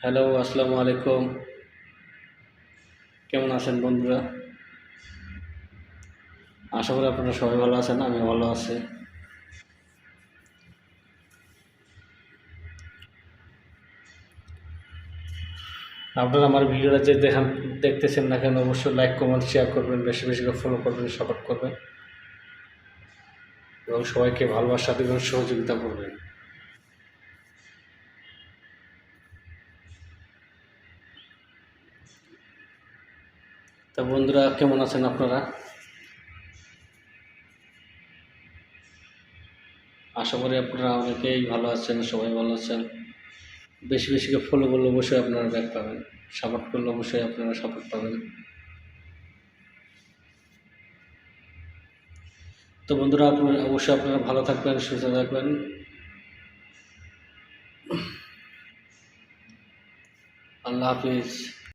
Hello, আসসালামু আলাইকুম। কেমন আছেন বন্ধুরা? আশা করি আপনারা সবাই ভালো আছেন, আমি ভালো আছি। আপনারা আমার ভিডিওটা যে দেখতেছেন না কেন, অবশ্যই লাইক, কমেন্ট, শেয়ার করবেন, বেশি বেশি করে ফলো করবেন, সাপোর্ট করবেন এবং সবাইকে ভালোবাসা দিবেন, সহযোগিতা করবেন। তা বন্ধুরা, কেমন আছেন আপনারা? আশা করি আপনারা অনেকেই ভালো আছেন, সবাই ভালো আছেন। বেশি বেশি করে ফলো করলে অবশ্যই আপনারা ব্যাক পাবেন, সাপোর্ট করলে অবশ্যই আপনারা সাপোর্ট পাবেন। তো বন্ধুরা, অবশ্যই আপনারা ভালো থাকবেন, সুস্থ থাকবেন। আল্লাহ হাফিজ।